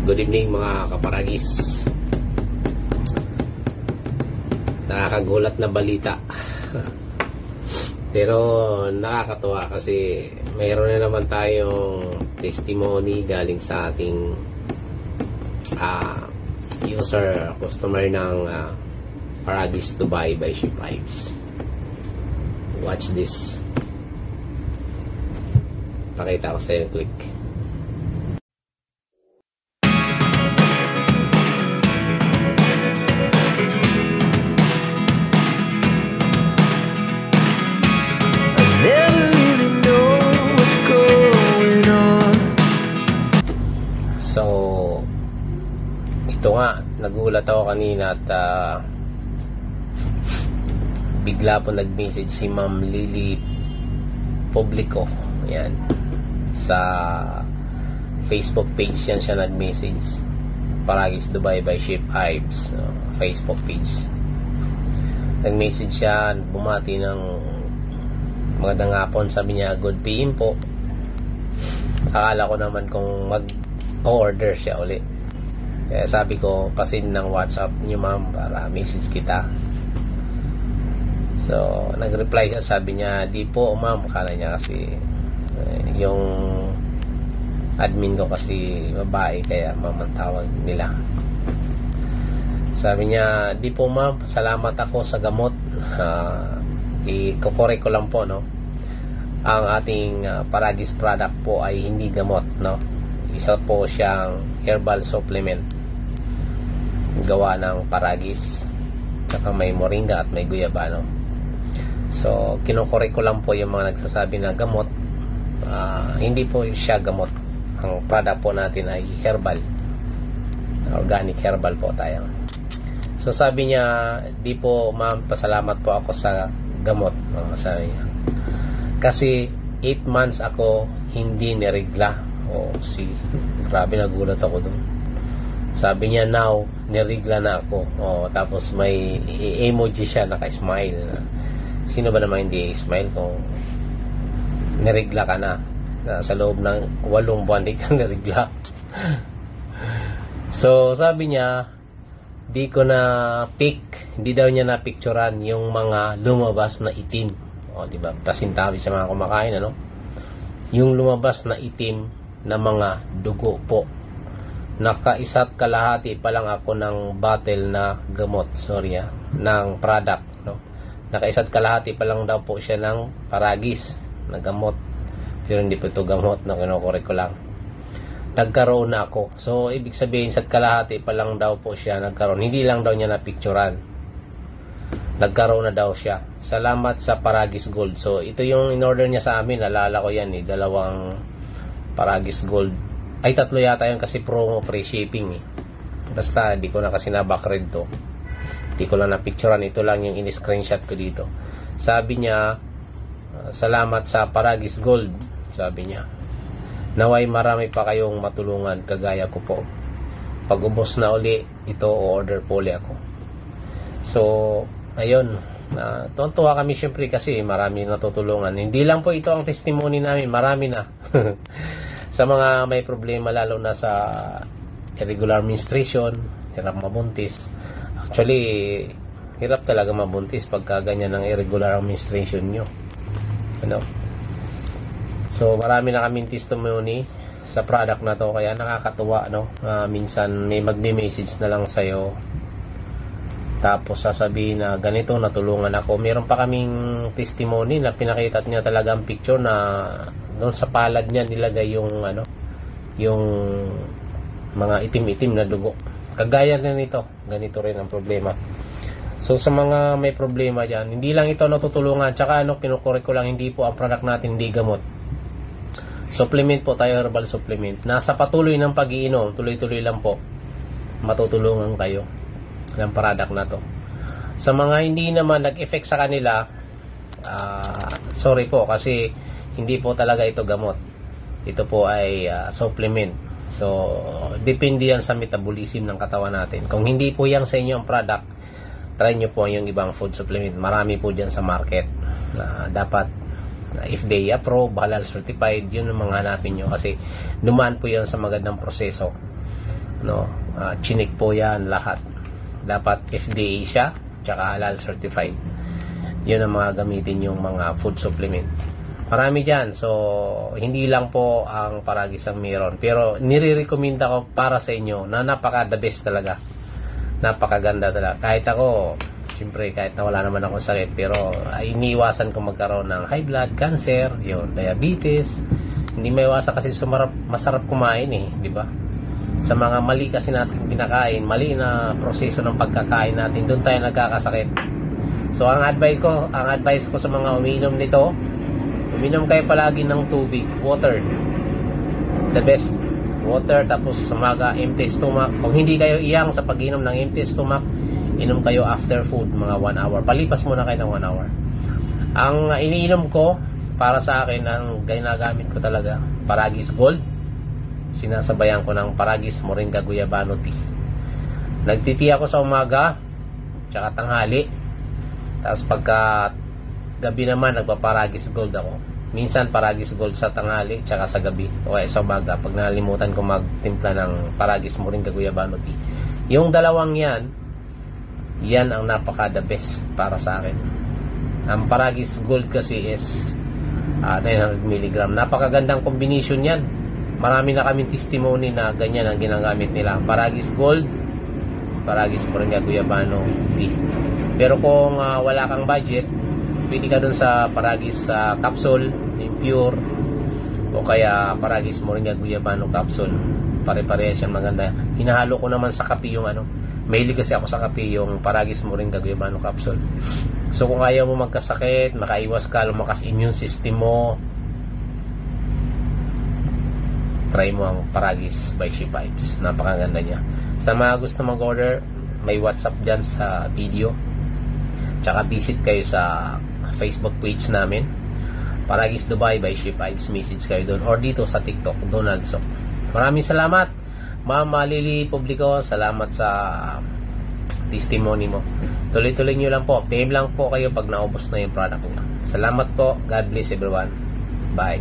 Good evening mga kaparagis. Nakakagulat na balita. Pero nakakatuwa kasi mayroon na naman tayong testimony galing sa ating user, customer ng Paragis Dubai by Ship Vibes. Watch this. Pakita ko sa iyo quick. So, ito nga, nagulat ako kanina at bigla po nag-message si Ma'am Lily Publico. Yan. Sa Facebook page yan siya nag-message. Paragis Dubai by Ship Vibes. Facebook page. Nag-message siya, bumati ng magandang hapon. Sabi niya, good PM po. Akala ko naman kung mag-order siya uli. Kaya sabi ko, pasin ng WhatsApp niyo ma'am para message kita. So, nag-reply siya, sabi niya, di po ma'am. Akala niya kasi yung admin ko kasi babae, kaya ma'am ang tawag nila. Sabi niya, di po ma'am, salamat ako sa gamot. I-correct ko lang po, no? Ang ating Paragis product po ay hindi gamot, no? Isa po siyang herbal supplement gawa ng Paragis, saka may moringa at may guyabano. So, kinokorek ko lang po yung mga nagsasabi na gamot. Hindi po siya gamot. Ang product po natin ay herbal, organic herbal po tayo. So, sabi niya, di po ma'am, pasalamat po ako sa gamot. Sabi niya, kasi 8 months ako hindi nirigla. Grabe, nagulat ako dun. Sabi niya, now nirigla na ako. Tapos may emoji siya, naka-smile. Sino ba naman hindi smile kung nirigla ka na sa loob ng 8 buwan di ka nirigla? So sabi niya, di ko na hindi daw niya na picturean yung mga lumabas na itim. Diba? Pasintabi sa mga kumakain, ano? Yung lumabas na itim na mga dugo po. Naka-isa't kalahati pa lang ako ng bottle na gamot, ng product, no? Naka-isa't kalahati pa lang daw po siya ng Paragis na gamot. Pero hindi po ito gamot, na kinukorek ko lang. Nagkaroon na ako. So, ibig sabihin, isa't kalahati pa lang daw po siya nagkaroon. Hindi lang daw niya na-picturean. Nagkaroon na daw siya. Salamat sa Paragis Gold. So, ito yung in-order niya sa amin. Nalala ko yan, 2 Paragis Gold. Ay, 3 yata yun kasi promo, free shipping eh. Basta, di ko na kasi na-backread to. Di ko lang na-picturean. Ito lang yung in-screenshot ko dito. Sabi niya, salamat sa Paragis Gold. Sabi niya, naway marami pa kayong matulungan kagaya ko po. Pag ubos na uli, ito o-order po uli ako. So, ayun. Tuwa kami syempre kasi marami natutulungan. Hindi lang po ito ang testimony namin. Marami na. Sa mga may problema, lalo na sa irregular menstruation, hirap mabuntis. Actually, hirap talaga mabuntis pagka ganyan ng irregular menstruation nyo. Ano? So, marami na kaming testimony sa product na to, kaya nakakatuwa, no? Minsan may magme-message na lang sa'yo, tapos sasabihin na ganito, natulungan ako. Meron pa kaming testimony na pinakita niya talaga ang picture na doon sa palad niya nilagay yung yung mga itim-itim na dugo. Kagaya na nito, ganito rin ang problema. So sa mga may problema diyan, hindi lang ito natutulungan. Tsaka kinukorek ko lang, hindi po ang product natin hindi gamot. Supplement po tayo, herbal supplement. Nasa patuloy ng pag-iinom, tuloy-tuloy lang po, matutulungan kayo ng product na to. Sa mga hindi naman nag-effect sa kanila, sorry po kasi hindi po talaga ito gamot. Ito po ay supplement. So, depende yan sa metabolism ng katawan natin. Kung hindi po yan sa inyo ang product, try nyo po yung ibang food supplement. Marami po dyan sa market. Dapat, if they approve, halal certified, yun ang mga hanapin nyo. Kasi dumaan po yan sa magandang proseso. no? Chinik po yan lahat. Dapat FDA siya, tsaka halal certified. Yun ang mga gamitin yung mga food supplement. Marami dyan. So, hindi lang po ang Paragis ang meron. Pero, nire-recommenda ko para sa inyo na napaka the best talaga. Napakaganda talaga. Kahit ako, siyempre, kahit na wala naman akong sakit, pero iniiwasan ko magkaroon ng high blood, cancer, yun, diabetes. Hindi maiwasan kasi masarap kumain di ba? Sa mga mali kasi natin pinakain, mali na proseso ng pagkakain natin, doon tayo nagkakasakit. So, ang advice ko sa mga umiinom nito, uminom kayo palagi ng tubig, water. The best. Water, tapos umaga, empty stomach. Kung hindi kayo iyang sa pag-inom ng empty stomach, inom kayo after food, mga 1 hour. Palipas muna kayo ng 1 hour. Ang iniinom ko, para sa akin, ang ginagamit ko talaga, Paragis Gold. Sinasabayan ko ng Paragis Moringa Guyabano Tea. Nagtiti ako sa umaga, tsaka tanghali. Tapos pagka gabi naman, nagpa-Paragis Gold ako. Minsan Paragis Gold sa tanghali, tsaka sa gabi. O sa umaga, pag nalimutan ko magtimpla ng Paragis Moringa Guyabano Tea. Yung dalawang yan ang napaka the best para sa akin. Ang Paragis Gold kasi is 900 mg. Napakagandang combination yan. Marami na kaming testimony na ganyan ang ginagamit nila. Paragis Gold, Paragis Moringa Guyabano Tea. Pero kung wala kang budget, pwede ka dun sa Paragis capsule, yung pure, o kaya Paragis Moringa Guyabano capsule. Pare-pareha siyang maganda. Hinahalo ko naman sa kape yung mahilig kasi ako sa kape, yung Paragis Moringa Guyabano capsule. So kung ayaw mo magkasakit, makaiwas ka, lumakas immune system mo, try mo ang Paragis by She Vibes. Napakaganda niya. Sa mga gusto mag-order, may WhatsApp dyan sa video. Tsaka visit kayo sa Facebook page namin, Paragis Dubai by She Vibes. Message kayo doon, or dito sa TikTok, Donaldson. Maraming salamat, Ma'am Lily Publico. Salamat sa testimony mo. Tuloy-tuloy nyo lang po. PM lang po kayo pag naubos na yung product nyo. Salamat po. God bless everyone. Bye.